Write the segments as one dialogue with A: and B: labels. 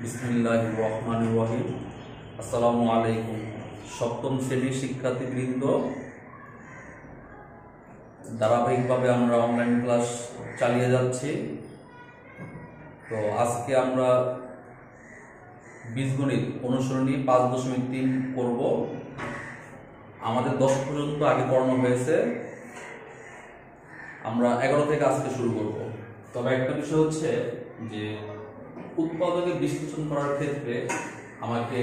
A: বিসমিল্লাহির রহমানির রহিম। আসসালামু আলাইকুম। সপ্তম শ্রেণীর শিক্ষার্থীবৃন্দ, ধারাবাহিকভাবে আমরা অনলাইন ক্লাস চালিয়ে যাচ্ছি। তো আজকে আমরা বীজগণিত অনুসরণী 5.3 করব। আমাদের 10 পর্যন্ত আগে পড়ানো হয়েছে, আমরা 11 থেকে আজকে শুরু করব। তবে একটা বিষয় হচ্ছে যে উৎপাদকে বিশ্লেষণ করার ক্ষেত্রে আমাকে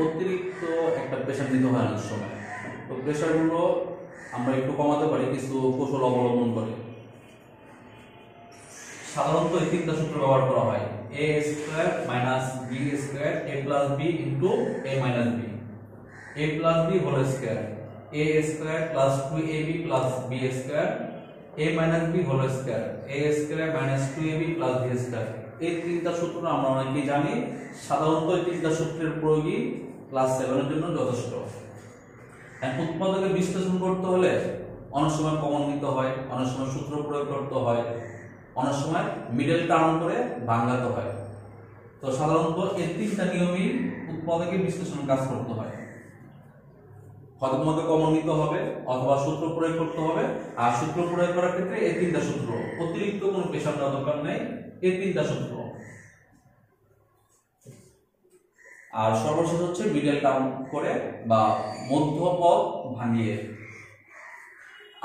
A: অতিরিক্ত একটা প্রেশার নিতে হয় অনেক সময়। তো প্রেশারগুলো আমরা একটু কমাতে পারি কিছু কৌশল অবলম্বন করে। সাধারণত এই তিনটা সূত্র ব্যবহার করা হয়: a square minus b square a plus b into a minus b, a plus b whole square, a square plus 2ab plus b square, a minus b whole square, a square minus 2ab plus b square. এই তিনটা সূত্র আমরা অনেকেই জানি। সাধারণত এই তিনটা সূত্রের প্রয়োগই ক্লাস 7 এর জন্য যথেষ্ট। উৎপাদকে বিশ্লেষণ করতে হলে অনেক সময় কমন নিতে হয়, অনেক সময় সূত্র প্রয়োগ করতে হয়, অনেক সময় মিডল টার্ম করে ভাঙাতে হয়। তো সাধারণত এই তিনটা নিয়মই উৎপাদকে বিশ্লেষণ কাজ করতে হয়। হয়তো তোমাকে কমন নিতে হবে অথবা সূত্র প্রয়োগ করতে হবে। আর সূত্র প্রয়োগ করার ক্ষেত্রে এই তিনটা সূত্র, অতিরিক্ত কোনো প্রেশার দেওয়ার দরকার নেই, এই তিনটা সূত্র। আর সর্বশেষ হচ্ছে মিডল টার্ম করে বা মধ্যপদ ভাঙিয়ে।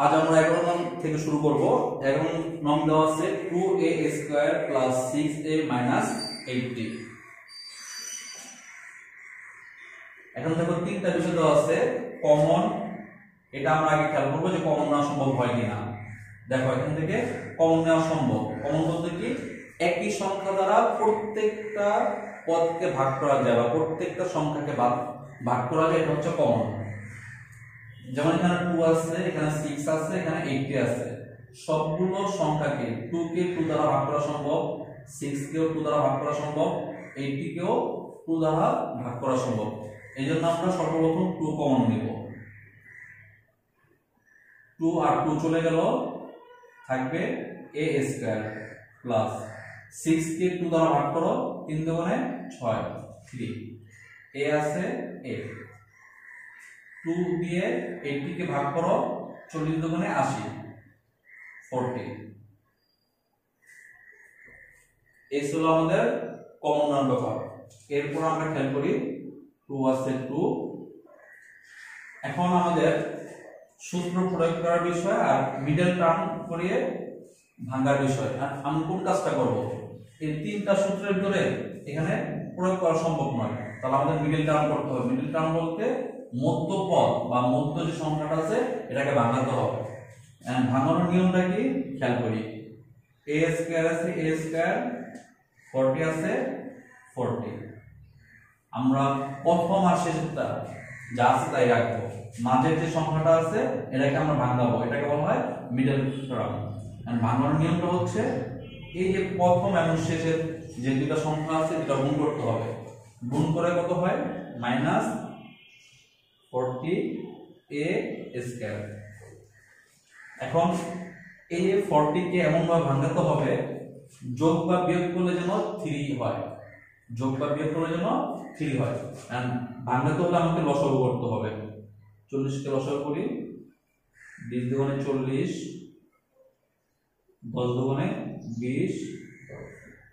A: আজ আমরা 11 নং থেকে শুরু করব। 11 নং দেওয়া আছে 2a square plus 6a minus 80। এখন দেখো তিনটা বিষয় দেওয়া আছে কমন। এটা আমরা আগে খেয়াল করবো যে কমন নেওয়া সম্ভব হয় কিনা। দেখো এখান থেকে কমন নেওয়া সম্ভব। কমন বলতে কি, একই সংখ্যা দ্বারা প্রত্যেকটা পদকে ভাগ করা যায় বা প্রত্যেকটা সংখ্যাকে ভাগ করা যায়, এটা হচ্ছে কমন। যেমন এখানে 2 আছে, এখানে 6 আছে, এখানে 80 আছে। সবগুলো সংখ্যাকে 2 কে 2 দ্বারা ভাগ করা সম্ভব, 6 কেও 2 দ্বারা ভাগ করা সম্ভব, 80 কেও 2 দ্বারা ভাগ করা সম্ভব। এইজন্য আমরা সর্বপ্রথম 2 কমন নিব। 2 আর 2 চলে গেল, থাকবে a স্কয়ার প্লাস 6 কে 2 দ্বারা ভাগ করো, 3 দুগুণে 6, 3, a আছে a, 2 দিয়ে 80 কে ভাগ করো, 40 দুগুণে 80, 40। এই ছিল আমাদের কমন নেওয়ার ব্যাপার। এরপর আমরা খেয়াল করি 2 আছে 2। এখন আমাদের সূত্র প্রয়োগ করার বিষয় আর মিডল টার্ম করিয়ে ভাঙার বিষয়। আর আমি কোন কাজটা করব, এই তিনটা সূত্রের ধরে এখানে প্রয়োগ করা সম্ভব নয়, তাহলে আমাদের মিডল টার্ম করতে হবে। মিডল টার্ম বলতে মধ্যপদ বা মধ্য যে সংখ্যাটা আছে এটাকে ভাঙাতে হবে। ভাঙানোর নিয়মটা কি খেয়াল করি। a স্কয়ার আছে a স্কয়ার, 40 আছে 40। আমরা প্রথম আর শেষেরটা যা আছে তাই রাখবো। মাঝের যে সংখ্যাটা আছে এটাকে আমরা ভাঙাবো, এটাকে বলা হয় মিডল টার্ম। ভাঙানোর নিয়মটা হচ্ছে এই যে প্রথম এবং শেষের যে দুটো সংখ্যা আছে এটা গুণ করতে হবে। গুণ করে কত হয়, মাইনাস 40a স্কয়ার। এখন এই 40 কে এমন ভাবে ভাঙাতে হবে যোগ বা বিয়োগ করলে যেন 3 হয়, যোগ বা বিয়োগ করলে যেন 3 হয়। এন্ড ভাঙাতে হলে আমাকে লসাগু করতে হবে। 40 কে লসাগু করি, 20 দুগুণে 40, 10 দুগুণে 20,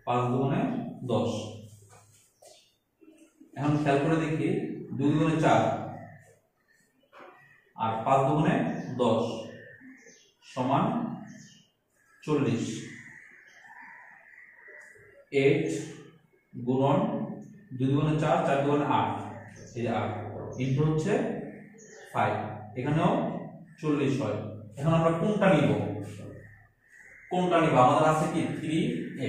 A: 5 দুগুণে 10। এখন খেয়াল করে দেখি 2 দুগুণে 4 আর 5 দুগুণে 10 সমান 40। 8 গুণন 2 দুগুণে 4, 4 দুগুণে 8, এই যে 8 ইনটু হচ্ছে 5, এখানেও 40 হয়। এখন আমরা কোনটা নিব, কোনটা নিব? আমাদের আছে কি 3a।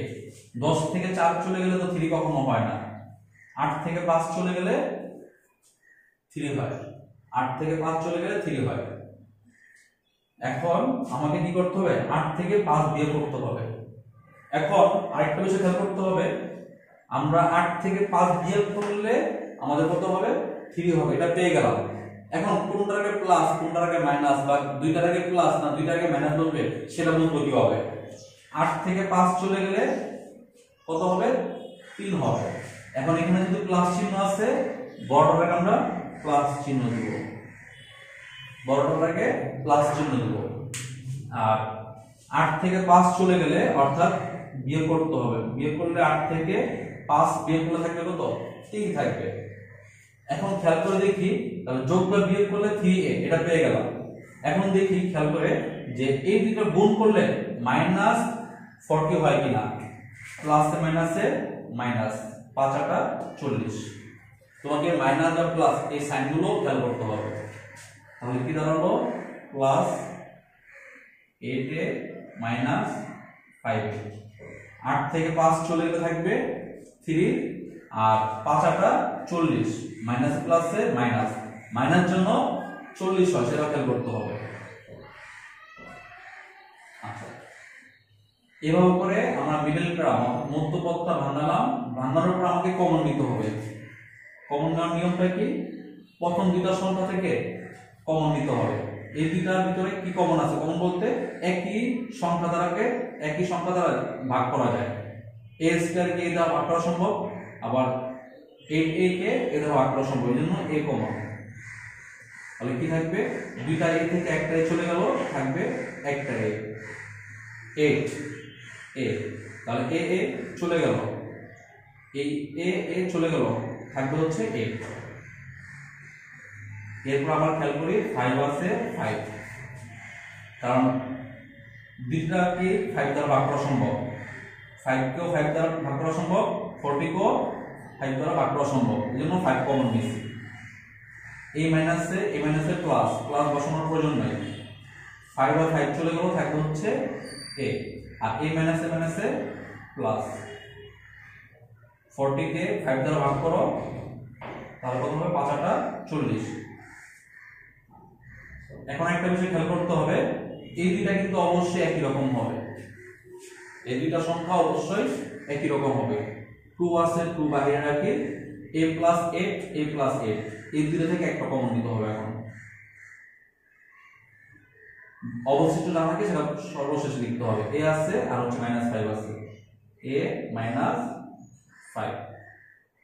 A: 10 থেকে 4 চলে গেলে তো 3 কখনো হয় না। 8 থেকে 5 চলে গেলে 3 হয়, 8 থেকে 5 চলে গেলে 3 হয়। এখন আমাকে কি করতে হবে, 8 থেকে 5 বিয়োগ করতে হবে। এখন আরেকটা বিষয় খেয়াল করতে হবে, আমরা 8 থেকে 5 বিয়োগ করলে আমাদের কত হবে, 3 হবে। এটা পেয়ে গেলাম। এখন কোনটার আগে প্লাস কোনটার আগে মাইনাস বা দুইটার আগে প্লাস না দুইটার আগে মাইনাস বলবে সেটা বুঝবো কিভাবে। 8 থেকে 5 চলে গেলে কত হবে, 3 হবে। এখন এখানে যদি প্লাস চিহ্ন আছে বড়টাকে আমরা প্লাস চিহ্ন দেব, বড়টাকে প্লাস চিহ্ন দেব। আর 8 থেকে 5 চলে গেলে অর্থাৎ বিয়োগ করতে হবে, বিয়োগ করলে 8 থেকে 5 বিয়োগ করলে থাকবে কত? 3 থাকবে। এখন খেয়াল করে দেখি তাহলে যোগ বা বিয়োগ করলে 3a এটা পেয়ে গেলাম। এখন দেখি খেয়াল করে যে এই দুটো গুণ করলে -40 হয় কিনা। প্লাসে মাইনাসে মাইনাস, 5 8 40। তোমাকে মাইনাস আর প্লাস এই সাইনগুলো খেয়াল করতে হবে। তাহলে কি দাঁড়ালো? Plus 8a minus 5a। 8 থেকে 5 চলে গেলে থাকবে 3 আর 5 8 40। মাইনাস প্লাসে মাইনাস, মাইনাস জন্য 40 হয় সেটা খেয়াল করতে হবে। আচ্ছা, এভাবে করে আমরা মিডল টার্ম মধ্যপদটা ভাঙালাম। ভাঙানোর পর আমাকে কমন নিতে হবে। কমন নেওয়ার নিয়মটা কি? প্রথম দুইটা সংখ্যা থেকে কমন নিতে হবে। এই দুইটার ভিতরে কি কমন আছে? কমন বলতে একই সংখ্যা দ্বারা ভাগ করা যায়। a স্কয়ার কে দ্বারা ভাগ করা সম্ভব, আবার 8a কে এ দ্বারা ভাগ করা সম্ভব, এজন্য a কমন। তাহলে কি থাকবে? দুইটা a থেকে একটা a চলে গেল, থাকবে একটা a, 8a। তাহলে a চলে গেল, এই a চলে গেল, থাকবে হচ্ছে 8। এরপর আবার খেয়াল করি 5 আছে 5, কারণ দুইটা কি 5 দ্বারা ভাগ করা সম্ভব, 5 কেও 5 দ্বারা ভাগ করা সম্ভব, 40 কেও 5 দ্বারা ভাগ করা সম্ভব, এজন্য 5 কমন নিছি। এই মাইনাসে প্লাস বসানোর প্রয়োজন নাই। 5 আর 5 চলে গেল, থাকবে হচ্ছে a। আর এই মাইনাসে প্লাস, 40 কে 5 দ্বারা ভাগ করো, তাহলে কত হবে? 5 8 40। এখন একটা বিষয় খেয়াল করতে হবে, এই দুইটা কিন্তু অবশ্যই একই রকম হবে। এই দুইটা সংখ্যা অবশ্যই একই রকম হবে। 2 আছে 2 বাইরে রাখি, a + 8 এই দুইটা থেকে একটা কমন নিতে হবে। এখন অবশিষ্ট যা থাকে সেটা সর্বশেষে লিখতে হবে। a আছে আর হচ্ছে -5 আছে, a - 5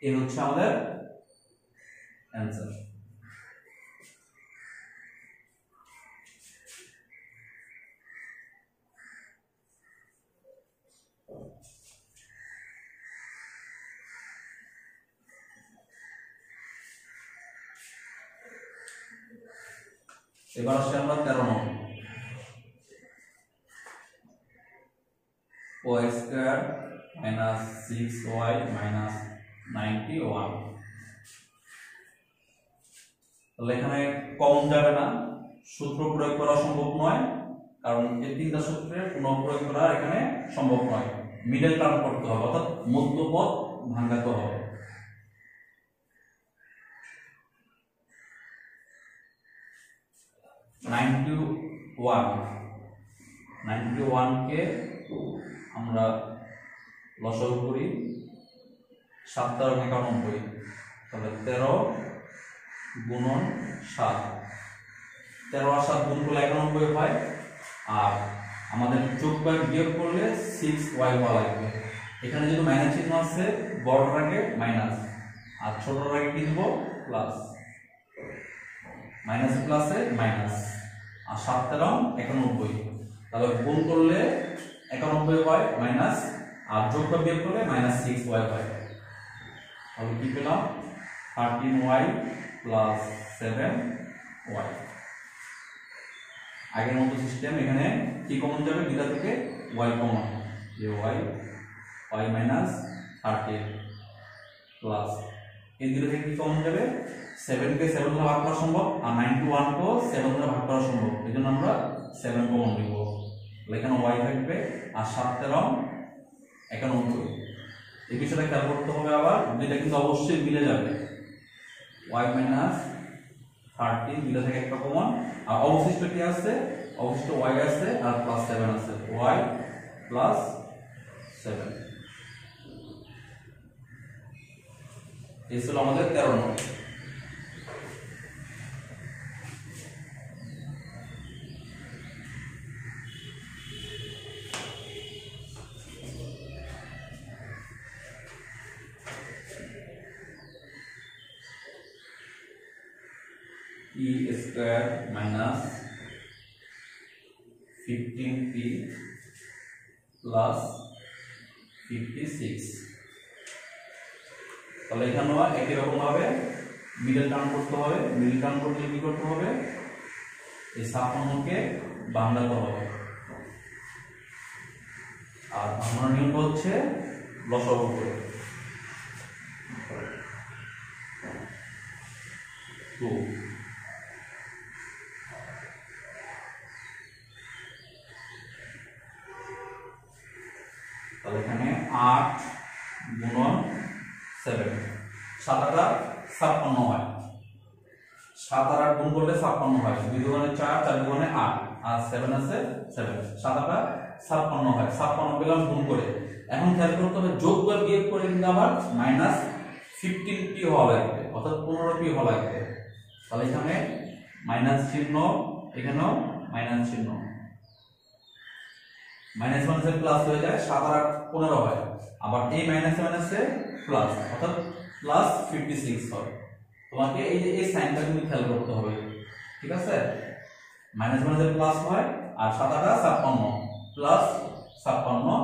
A: এই হচ্ছে আমাদের অ্যানসার। এবার আসলে আমরা 13 নম্বর, y² - 6y - 91। তাহলে এখানে কমন যাবে না, সূত্র প্রয়োগ করা সম্ভব নয়, কারণ এই তিনটা সূত্রের পুনঃ প্রয়োগ করা এখানে সম্ভব নয়। মিডল টার্ম করতে হবে, অর্থাৎ মধ্যপদ ভাঙাতে হবে। নাইনটি ওয়ান কে আমরা লসাগু করি 7 × 91, তাহলে 13 × 7, 13 আর 7 গুণ করলে 91 হয়। আর আমাদের যোগ বা বিয়োগ করলে 6y হওয়া লাগবে। এখানে যেহেতু মাইনাস চিহ্ন আছে, বড়টার আগে মাইনাস আর ছোটটার আগে কি দেব? প্লাস। মাইনাস প্লাসে মাইনাস, আর 7 13 91, তাহলে গুণ করলে 91 হয় মাইনাস, আর যোগ বা বিয়োগ করলে -6y হয়। তাহলে কি পেলাম? 13y + 7y। আগের মতো সিস্টেম, এখানে কি কমন যাবে? দুইটা থেকে y কমন, যে y -13 প্লাস এই দুটো থেকে কি কমন যাবে? 7 কে 7 দ্বারা ভাগ করা সম্ভব, আর 91 কেও 7 দ্বারা ভাগ করা সম্ভব, এজন্য আমরা 7 কমন নিব। তাহলে এখানে y থাকবে, আর 7 13 91। এই বিষয়টা খেয়াল করতে হবে। আবার দুইটা কিন্তু অবশ্যই মিলে যাবে, y -13 দুইটা থেকে একটা কমন, আর অবশিষ্ট কি আছে? অবশিষ্ট y আছে আর +7 আছে, y + 7। এই ছিল আমাদের 13 নম্বর। P square minus 15p plus 56। তাহলে এখানেও একই রকম ভাবে মিডল টার্ম করতে হবে। মিডল টার্ম করতে কি করতে হবে, এই 56 কে বাংলা করা হবে। আর আমরা নিয়ম হচ্ছে লসাগু করে 2। তাহলে এখানে 8 গুণন 7, 7 8 56 হয়। 7 আর 8 গুণ করলে 56 হয়। 2 দুগুণে 4, 4 দুগুণে 8 আর 7 আছে 7, 7 8 56 হয়। 56 পেলাম গুণ করে। এখন খেয়াল করতে হবে যোগ বা বিয়োগ করে কিন্তু আবার -15p হওয়া লাগবে, অর্থাৎ 15p হওয়া লাগবে। তাহলে এখানে মাইনাস চিহ্ন, এখানেও মাইনাস চিহ্ন, মাইনাস মাইনাসে প্লাস হয়ে যায়, 7 আর 8 15 হয়। আবার এই মাইনাসে মাইনাসে প্লাস, অর্থাৎ প্লাস 56 হয়। তোমাকে এই যে এই সাইনটা কিন্তু খেয়াল করতে হবে, ঠিক আছে? মাইনাস মাইনাসে প্লাস হয়, আর 7 8 56 প্লাস 56,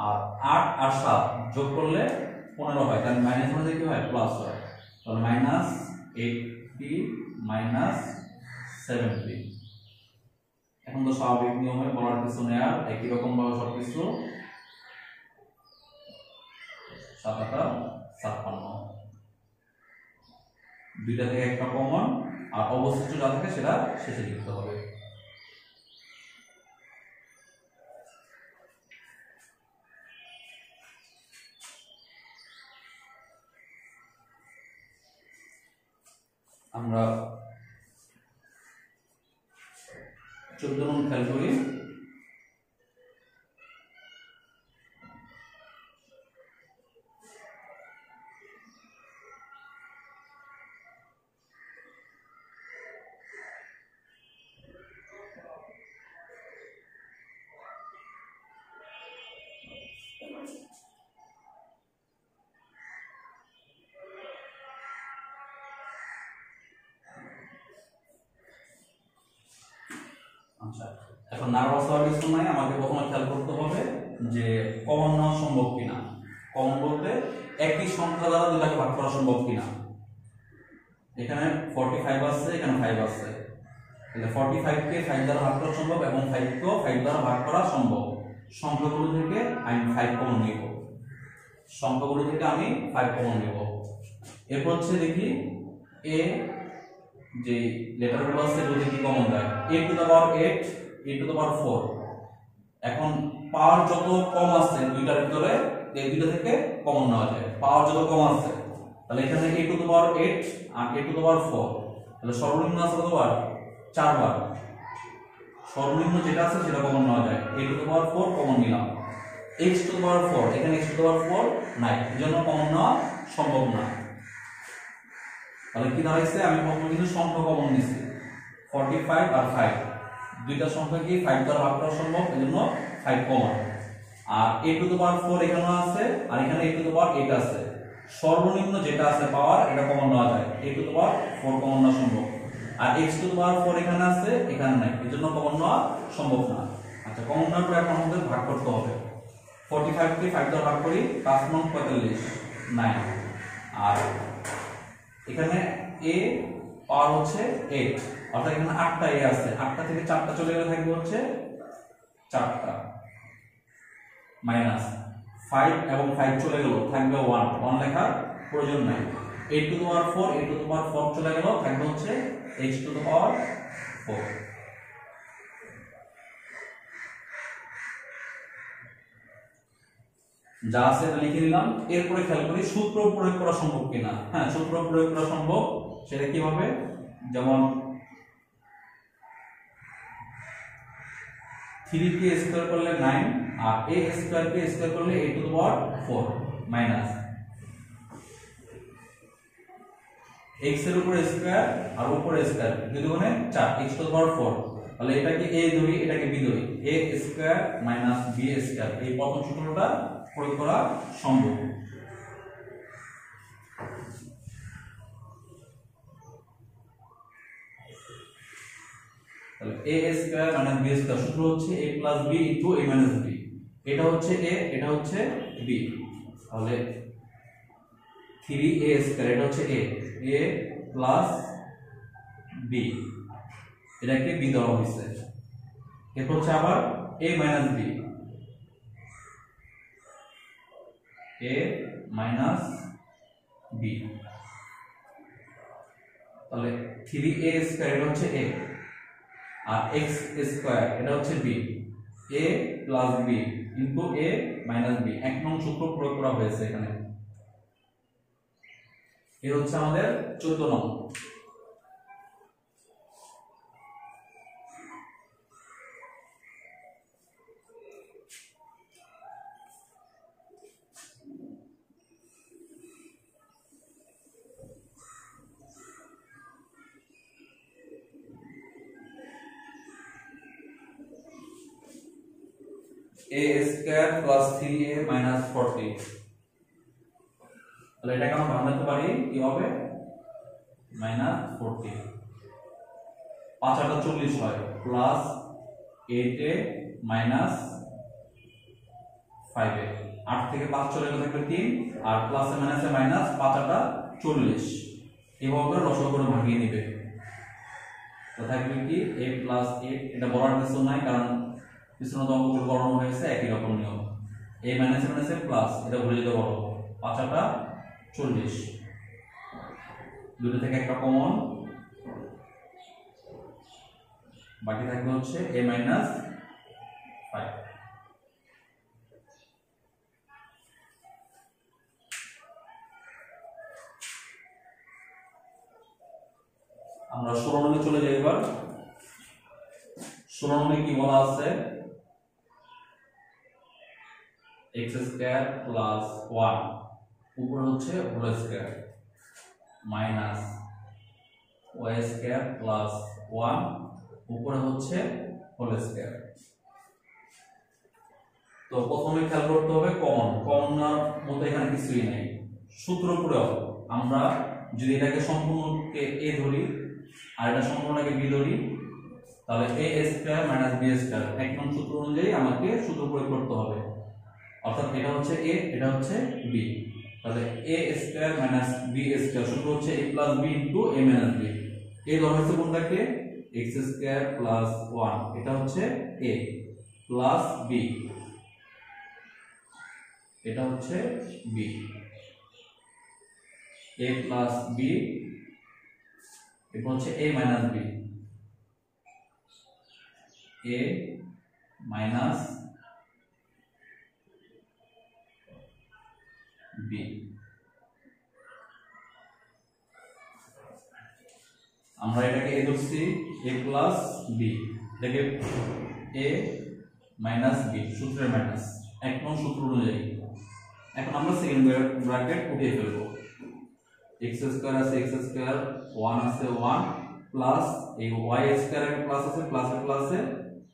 A: আর 8 আর 7 যোগ করলে 15 হয়। তাহলে মাইনাস মাইনাসে কি হয়, প্লাস হয়। তাহলে মাইনাস 8p মাইনাস 7p। এখন তো স্বাভাবিক নিয়মে বলার কিছু নেই, আর একই রকম ভাবে সবকিছু 7 8 56, দুইটা থেকে একটা কমন, আর অবশিষ্ট যা থাকে সেটা শেষে লিখতে হবে। আমরা 14 নং খেয়াল করি। আচ্ছা, এখন নার্ভাস হওয়ার কিছু নাই। আমাকে প্রথমে খেয়াল করতে হবে যে কমন নেওয়া সম্ভব কিনা। কমন বলতে একই সংখ্যা দ্বারা দুটাকে ভাগ করা সম্ভব কিনা। এখানে 45 আছে, এখানে 5 আছে, তাহলে 45 কে 5 দ্বারা ভাগ করা সম্ভব এবং 5 কেও 5 দ্বারা ভাগ করা সম্ভব। সংখ্যাগুলো থেকে আমি 5 কমন নিব, সংখ্যাগুলো থেকে আমি 5 কমন নিব। এরপর হচ্ছে দেখি a যে লেটারগুলো আছে যদি কি কমন যায়, a to the power 8, a to the power 4। এখন পাওয়ার যত কম আছে দুইটার ভিতরে, এই দুইটা থেকে কমন নেওয়া যায়। পাওয়ার যত কম আছে, তাহলে এখানে a টু দ্য পাওয়ার 8 আর a টু দ্য পাওয়ার 4, তাহলে সর্বনিম্ন আছে কতবার, 4 বার। সর্বনিম্ন যেটা আছে সেটা কমন নেওয়া যায়। a to the power 4 common নিলাম। x টু দ্য পাওয়ার 4, এখানে x টু দ্য পাওয়ার 4 নাই, এজন্য কমন নেওয়া সম্ভব না। তাহলে কি দাঁড়াইছে, আমি প্রথমে কিন্তু সংখ্যা কমন নিছি 45 আর 5, দুইটা সংখ্যা কি 5 দ্বারা ভাগ করা সম্ভব, এজন্য 5 কমন। আর a টু দ্য পাওয়ার 4 এখানে আছে, আর এখানে a টু দ্য পাওয়ার 8 আছে। সর্বনিম্ন যেটা আছে পাওয়ার, এটা কমন নেওয়া যায়। a to the power 4 common নেওয়া সম্ভব। আর x টু দ্য পাওয়ার 4 এখানে আছে, এখানে নাই, এজন্য কমন নেওয়া সম্ভব না। আচ্ছা, কমন নেওয়ার পর এখন আমাদের ভাগ করতে হবে। 45 কে 5 দ্বারা ভাগ করি, 5 9 45 9, আর এখানে a পাওয়ার হচ্ছে 8, অর্থাৎ এখানে 8টা a আছে। 8টা থেকে 4টা চলে গেলে থাকবে হচ্ছে 4টা, মাইনাস 5 এবং 5 চলে গেল, থাকবে 1, 1 লেখার প্রয়োজন নাই। a to the power 4, a to the power 4 চলে গেল, থাকবে হচ্ছে h টু দ্য পাওয়ার 4। যা আছে এটা লিখে দিলাম। এরপরে খেয়াল করি সূত্র প্রয়োগ করা সম্ভব কিনা। হ্যাঁ, সূত্র প্রয়োগ করা সম্ভব। সেটা কিভাবে, যেমন 3k স্কয়ার করলে 9, আর a স্কয়ার কে স্কয়ার করলে a to the power 4 minus x এর উপরে স্কয়ার আর উপরে স্কয়ার, দুই দুগুণে 4, x টু দ্য পাওয়ার 4। তাহলে এটাকে a ধরি, এটাকে b ধরি, a square minus b square, এই প্রথম সূত্রটা প্রয়োগ করা সম্ভব। a square minus b square সূত্র হচ্ছে a plus b into a minus b। এটা হচ্ছে a, এটা হচ্ছে b, তাহলে 3a স্কয়ার এটা হচ্ছে a প্লাস b, এটাকে b দেওয়া হয়েছে। এরপর হচ্ছে আবার a minus b, a minus b, তাহলে 3a স্কয়ার এটা হচ্ছে a আর x স্কয়ার এটা হচ্ছে b, a plus b into a minus b। এক নং সূত্র প্রয়োগ করা হয়েছে এখানে। এর হচ্ছে আমাদের 14 নং। a square plus 3a minus 40, তাহলে এটাকে আমরা ভাঙতে পারি কি হবে মাইনাস 40, 5 8 40 হয় প্লাস 8a মাইনাস 5a, 8 থেকে 5 চলে গেলে থাকবে 3 আর প্লাসে মাইনাসে মাইনাস, 5 8 40, এইভাবে করে লসাগু করে ভাঙিয়ে নেবে। তো থাকবে কি a প্লাস 8, এটা বলার কিছু নাই কারণ পিছনে তো অঙ্কগুলো গণনা হয়েছে একই রকম নিয়ম। a মাইনাসে মাইনাসে প্লাস, এটা ভুলে যেতে পারো, 5 8 40, দুটো থেকে একটা কমন, বাকি থাকবে হচ্ছে a মাইনাস 5। আমরা 16 নম্বরে চলে যাই। এবার 16 নম্বরে কি বলা আছে, x স্কয়ার প্লাস 1 উপরে হচ্ছে whole square minus y square plus 1 উপরে হচ্ছে হোল স্কয়ার। তো প্রথমে খেয়াল করতে হবে কমন মধ্যে এখানে কিছুই নেই। সূত্র প্রয়োগ, আমরা যদি এটাকে সম্পূর্ণকে a ধরি আর এটা সম্পূর্ণকে b ধরি, তাহলে a square minus b square এক নং সূত্র অনুযায়ী আমাকে সূত্র প্রয়োগ করতে হবে। অর্থাৎ এটা হচ্ছে a, এটা হচ্ছে b, তাহলে a square minus b square সূত্র হচ্ছে a plus b into a minus b। a ধরা হচ্ছে কোনটাকে x স্কয়ার প্লাস 1, এটা হচ্ছে a প্লাস b, এটা হচ্ছে b, a প্লাস b, এটা হচ্ছে a minus b, a minus b। আমরা এটাকে a ধরছি a প্লাস b, এটাকে a মাইনাস b, সূত্রের মাইনাস এক নং সূত্র অনুযায়ী। এখন আমরা সেকেন্ড ব্র্যাকেট উঠিয়ে ফেলবো। x স্কয়ার আছে x স্কয়ার, 1 আছে 1 প্লাস এই y স্কয়ার এর প্লাস আছে প্লাসে প্লাসে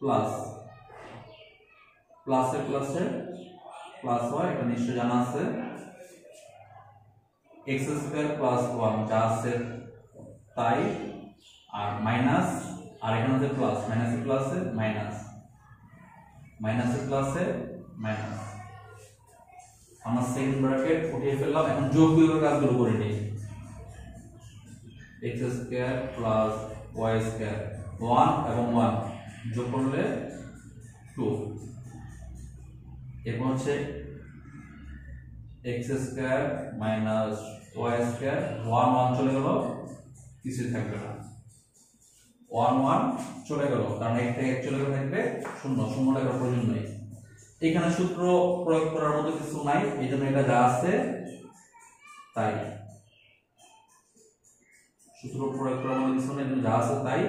A: প্লাস, প্লাসে প্লাসে প্লাস হয়, এটা নিশ্চয় জানা আছে। x স্কয়ার প্লাস 1 যা আছে তাই, আর মাইনাস, আর এখানে আছে প্লাস, মাইনাসে প্লাসে মাইনাস, মাইনাসে প্লাসে মাইনাস। আমরা সেকেন্ড ব্র্যাকেট উঠিয়ে ফেললাম। এখন যোগ বিয়োগের কাজগুলো করে নিই। x square plus y square, 1 এবং 1 যোগ করলে 2, এরপর হচ্ছে x square minus y square, 1 1 চলে গেল, কিছু থাকবে না, 1 1 চলে গেল কারণ 1 থেকে 1 চলে গেলে থাকবে 0, 0 টাকার প্রয়োজন নেই। এখানে সূত্র প্রয়োগ করার মতো কিছু নাই, এইজন্য এটা যা আছে তাই, সূত্র প্রয়োগ করার মতো কিছু নেই, যা আছে তাই।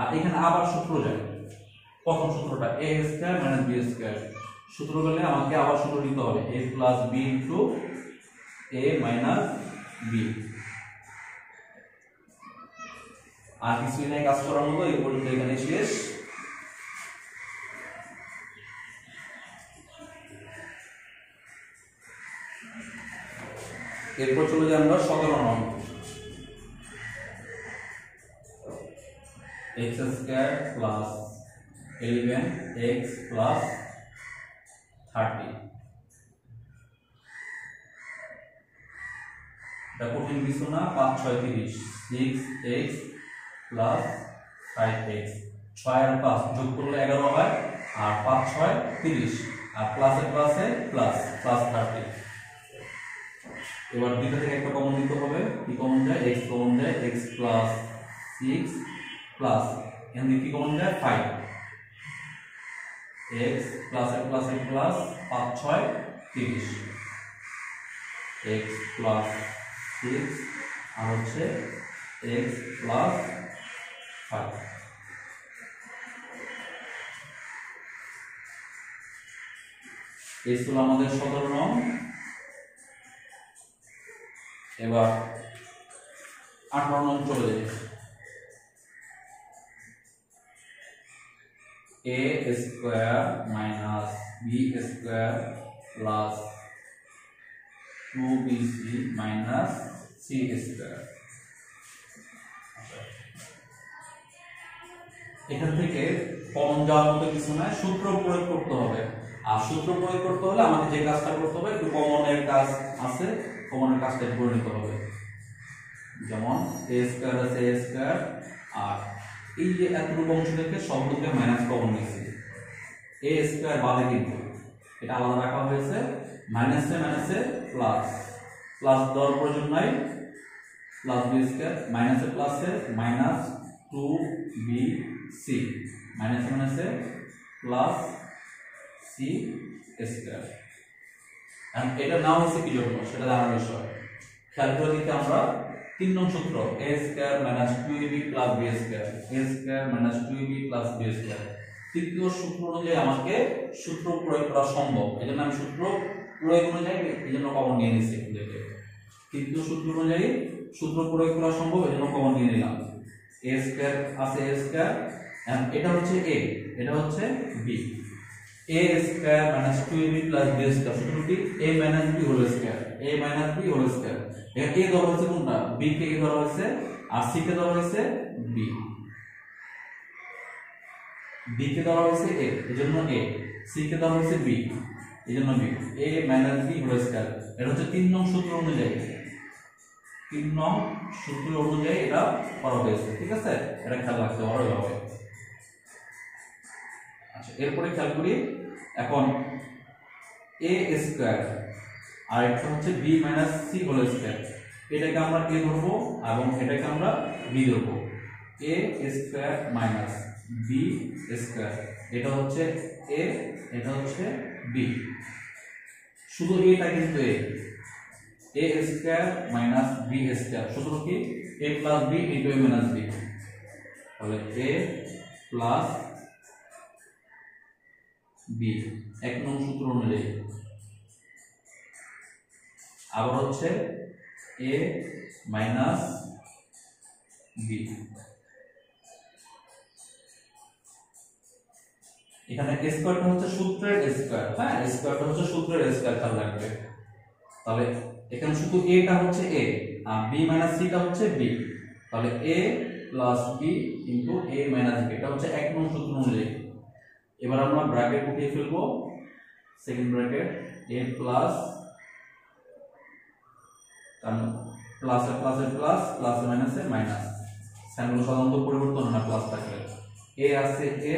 A: আর এখানে আবার সূত্র যায়, প্রথম সূত্রটা a square minus b square, সূত্র গেলে আমাকে আবার সূত্র নিতে হবে a plus b into a minus b। আর কিছুই নাই কাজ করার মতো, এই পর্যন্ত এখানে শেষ। এরপর চলে যাই আমরা 17 নং। x square plus 11x plus 30 এটা কঠিন কিছু না 5 6 30 6x plus 5x 6 আর 5 যোগ করলে 11 হয় আর 5 6 30 আর প্লাসে প্লাসে প্লাস 30 এবার দুইটা থেকে একটা কমন নিতে হবে কি কমন যায় x কমন যায় x plus 6 plus এখানে কি কমন যায় 5 x plus a plus a plus 5 6 30 x plus 6 আর হচ্ছে x plus 5 এই ছিল আমাদের 17 নং এবার 18 নং চলে যাই a square minus b square plus 2bc minus c square এখান থেকে কমন যাওয়ার মতো কিছু না সূত্র প্রয়োগ করতে হবে আর সূত্র প্রয়োগ করতে হলে আমাদের যে কাজটা করতে হবে একটু কমনের কাজ আছে কমনের কাজটা করে নিতে হবে যেমন a square আছে a square আর এই যে এতটুকু অংশ থেকে সবগুলোকে মাইনাস কমন নিয়েছি a স্কয়ার বাদে কিন্তু এটা আলাদা রাখা হয়েছে মাইনাসে মাইনাসে প্লাস প্লাস দেওয়ার প্রয়োজন নাই প্লাস b স্কয়ার মাইনাসে প্লাসে মাইনাস 2bc মাইনাসে মাইনাসে প্লাস c স্কয়ার এন্ড এটা নাও হচ্ছে কি জন্য সেটা জানার বিষয় খেয়াল করে দিতে আমরা 3 নং সূত্র a square minus 2ab plus b square a square minus 2ab plus b square তৃতীয় সূত্র অনুযায়ী আমাকে সূত্র প্রয়োগ করা সম্ভব এজন্য আমি সূত্র প্রয়োগ অনুযায়ী এজন্য কমন নিয়ে নিয়েছি এটাকে তৃতীয় সূত্র অনুযায়ী সূত্র প্রয়োগ করা সম্ভব এজন্য কমন নিয়ে নিলাম a স্কয়ার আছে a স্কয়ার এন্ড এটা হচ্ছে a এটা হচ্ছে b a square minus 2ab plus b square সূত্রটি a minus b whole square a minus b whole square এখানে a ধরা হয়েছে কোনটা b কে ধরা হয়েছে আর c কে ধরা হয়েছে b b কে ধরা হয়েছে a এজন্য a c কে ধরা হয়েছে b এজন্য b a minus b whole square এটা হচ্ছে 3 নং সূত্র অনুযায়ী 3 নং সূত্র অনুযায়ী এটা করা হয়েছে ঠিক আছে এটা খেয়াল রাখতে হবে আচ্ছা এরপরে খেয়াল করি এখন a স্কয়ার আর এটা হচ্ছে b minus c whole square এটাকে আমরা a ধরবো এবং এটাকে আমরা b ধরবো a square minus b square এটা হচ্ছে a এটা হচ্ছে b শুধু এটা কিন্তু a square minus b square সূত্র কি a plus b into a minus b তাহলে a প্লাস b এক নং সূত্র অনুযায়ী আবার হচ্ছে a মাইনাস b এখানে স্কয়ারটা হচ্ছে সূত্রের স্কয়ার হ্যাঁ স্কয়ারটা হচ্ছে সূত্রের স্কয়ার খেয়াল রাখবে তাহলে এখানে শুধু a টা হচ্ছে a আর b মাইনাস c টা হচ্ছে b তাহলে a plus b into a minus b এটা হচ্ছে এক নং সূত্র অনুযায়ী এবার আমরা ব্র্যাকেট উঠিয়ে ফেলবো সেকেন্ড ব্র্যাকেট a প্লাস কারণ প্লাসে প্লাসে প্লাস প্লাসে মাইনাসে মাইনাস সাইনগুলো সাধারণত পরিবর্তন হয় না প্লাস থাকলে a আছে a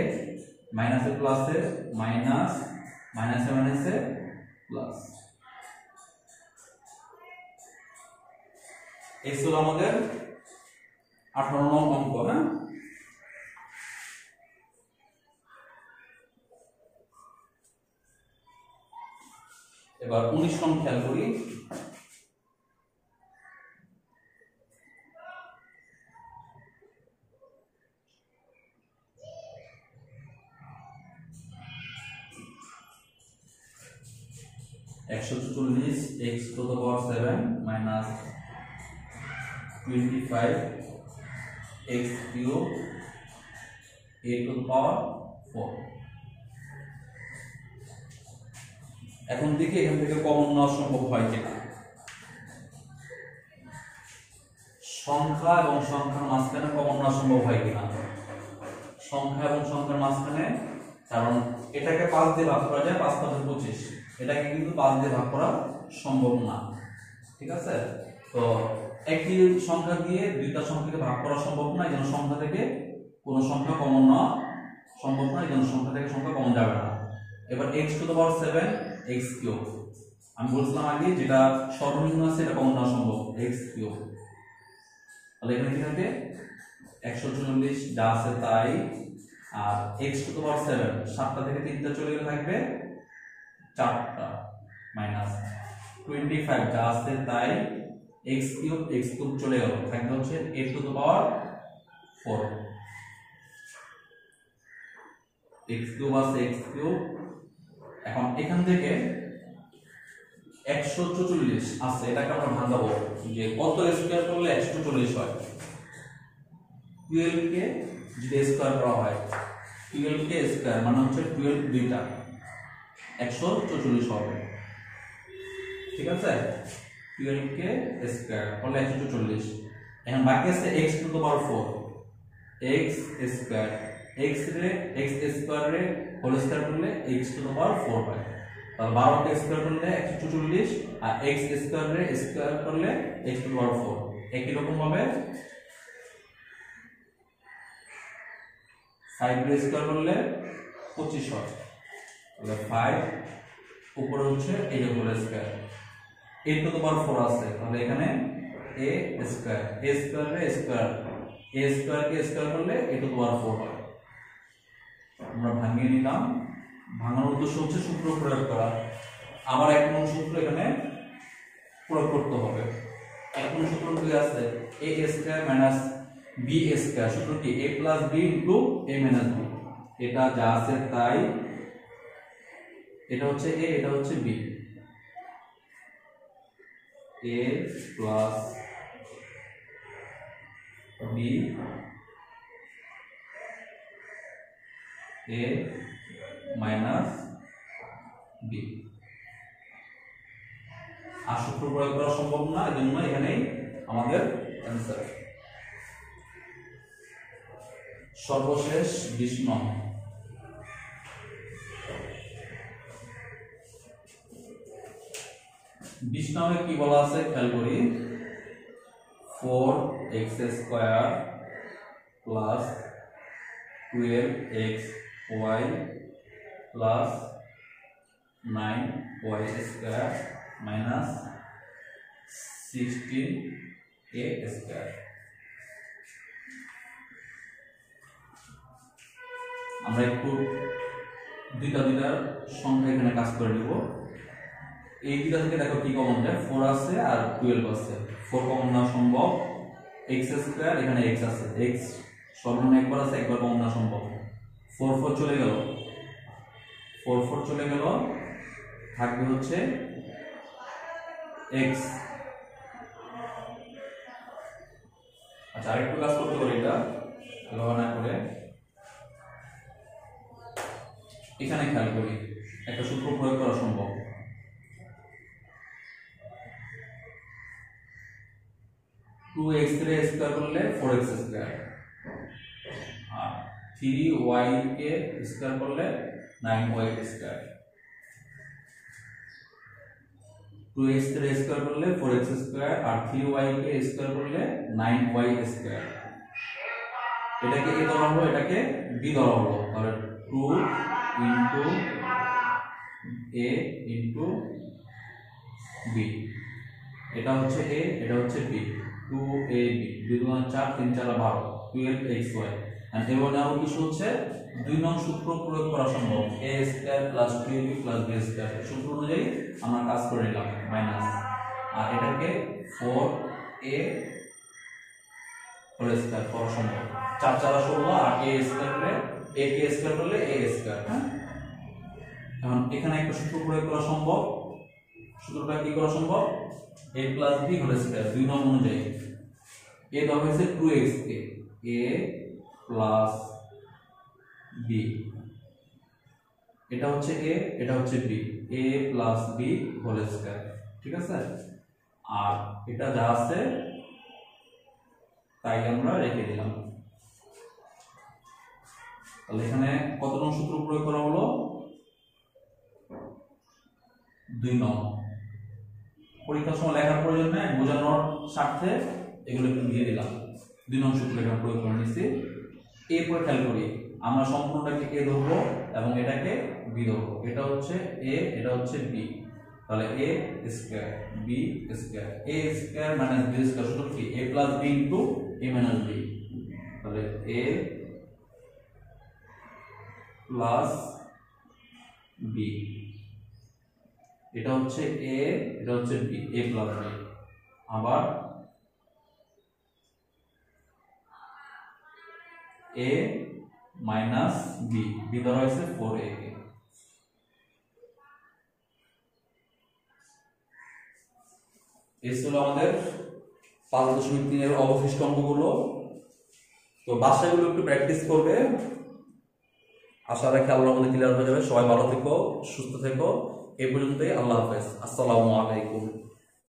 A: মাইনাসে প্লাসে মাইনাস মাইনাসে মাইনাসে প্লাস এই ছিল আমাদের 18 নং অঙ্ক না এবার 19 নং খেয়াল করি x to the power 7 minus 25 x cube a to the power 4 এখন দেখি এখান থেকে কমন নেওয়া সম্ভব হয় কিনা সংখ্যা এবং সংখ্যার মাঝখানে কমন নেওয়া সম্ভব হয় কিনা সংখ্যা এবং সংখ্যার মাঝখানে কারণ এটাকে 5 দিয়ে ভাগ করা যায়, 5 5 25, এটাকে কিন্তু 5 দিয়ে ভাগ করা সম্ভব না। ঠিক আছে, তো একটি সংখ্যা দিয়ে দুইটা সংখ্যাকে ভাগ করা সম্ভব না, এই জন্য সংখ্যা থেকে কোনো সংখ্যা কমন নেওয়া সম্ভব না, এই জন্য সংখ্যা থেকে সংখ্যা কমন যাবে না। এবার x two the power 7 x cube, আমি বলছিলাম আগে যেটা সর্বনিম্ন আছে এটা কমন নেওয়া সম্ভব, x কিউব। তাহলে এখানে কি থাকে 144 যা আছে তাই, আর x টু দ্য পাওয়ার 7 7টা থেকে 3টা চলে গেলে থাকবে 4টা, মাইনাস 25 যা আছে তাই, x কিউব চলে গেল, থাকবে হচ্ছে a to the power 4, x cube আছে x কিউব। এখন এখান থেকে 144 আছে, এটাকে আমরা ভাঙাবো যে কত স্কয়ার করলে 140 হয়। 12 কে যদি স্কয়ার করা হয়, 12 কে স্কয়ার মানে হচ্ছে 12 দুইটা 144 হবে। ঠিক আছে, 12 কে স্কয়ার করলে 144। এখন বাকি আছে x two the power 4, x square, x square রে হোল স্কয়ার করলে x টু দ্য পাওয়ার 4 হয়। তাহলে 12 কে স্কয়ার করলে 144, আর x স্কয়ার রে স্কয়ার করলে x টু দ্য পাওয়ার 4। একই রকম ভাবে 5 রে স্কয়ার করলে 25 হয়। তাহলে 5 উপরে হচ্ছে এই যে whole square, a to the power 4 আছে, তাহলে এখানে a স্কয়ার, a স্কয়ার রে স্কয়ার, a স্কয়ার কে স্কয়ার করলে a টু দ্য পাওয়ার 4 হয়। আমরা ভাঙিয়ে নিলাম, ভাঙানোর উদ্দেশ্য হচ্ছে সূত্র প্রয়োগ করা। আবার এক নং সূত্র এখানে প্রয়োগ করতে হবে। এক নং সূত্র কি আছে, a square minus b square, সূত্র কি a plus b into a minus b, এটা যা আছে তাই, এটা হচ্ছে a, এটা হচ্ছে b, a plus b a minus b। আর সূত্র প্রয়োগ করা সম্ভব না, এজন্য এখানেই আমাদের অ্যানসার। সর্বশেষ 20 নং, কি বলা আছে খেয়াল করি, 4x square plus 12xy plus 9y square minus 16a square. আমরা একটু দুইটার সংখ্যা এখানে কাজ করে নিব। এই দুইটা থেকে দেখো কি কমন যায়, 4 আছে আর 12 আছে, 4 কমন নেওয়া সম্ভব, x স্কয়ার এখানে x আছে, x সর্বনিম্ন একবার আছে, একবার কমন নেওয়া সম্ভব, 4 4 চলে গেল, 4 4 চলে গেল, থাকবে হচ্ছে x। আচ্ছা আরেকটু কাজ করতে পারি, এটা এভাবে না করে এখানে খেয়াল করি, একটা সূত্র প্রয়োগ করা সম্ভব। 2x স্কয়ার করলে 4x স্কয়ার, আর 3y কে স্কয়ার করলে 9y স্কয়ার, 2x স্কয়ার করলে 4x স্কয়ার, আর 3y কে স্কয়ার করলে 9y স্কয়ার। এটাকে a ধরা হলো, এটাকে b ধরা হলো, তাহলে 2 ইনটু a ইনটু b, এটা হচ্ছে a, এটা হচ্ছে b, 2ab, 2 2 4, 3 4 12, 12xy। আর এবার আরো কিছু হচ্ছে 2 নং সূত্র প্রয়োগ করা সম্ভব, a square plus 2ab plus b square, সূত্র অনুযায়ী আমরা কাজ করে নিলাম, মাইনাস, আর এটাকে 4a হোল স্কয়ার করা সম্ভব, 4 4 16, আর a স্কয়ার করলে a কে স্কয়ার করলে a স্কয়ার। হ্যাঁ, এখন এখানে একটা সূত্র প্রয়োগ করা সম্ভব, সূত্রটা কি করা সম্ভব, a plus b whole square, 2 নং অনুযায়ী a দেওয়া হয়েছে 2x K, a plus b, এটা হচ্ছে a, এটা হচ্ছে b, a plus b whole square. ঠিক আছে, আর এটা যা আছে তাই আমরা রেখে দিলাম। তাহলে এখানে কত নং সূত্র প্রয়োগ করা হলো? 2 নং। পরীক্ষার সময় লেখার প্রয়োজন নেই, বোঝানোর স্বার্থে এগুলো একটু দিয়ে দিলাম। 2 নং সূত্র এখানে প্রয়োগ করে নিচ্ছি। এরপর খেয়াল করি, আমরা সম্পূর্ণটাকে a ধরবো এবং এটাকে b ধরবো। এটা হচ্ছে a, এটা হচ্ছে b। তাহলে a square b square, a square minus b square সূত্র কি? a plus b into a minus b। তাহলে a প্লাস b, এটা হচ্ছে a, এটা হচ্ছে b, a প্লাস b। আবার a মাইনাস b, b ধরা হয়েছে 4a কে। এই ছিল আমাদের 5.3 এর অবশিষ্ট অঙ্কগুলো। তো বাসাগুলো একটু প্র্যাকটিস করবে, আশা রাখি আল্লাহর মধ্যে ক্লিয়ার হয়ে যাবে। সবাই ভালো থেকো, সুস্থ থেকো। এই পর্যন্তই, আল্লাহ হাফেজ, আসসালামু আলাইকুম।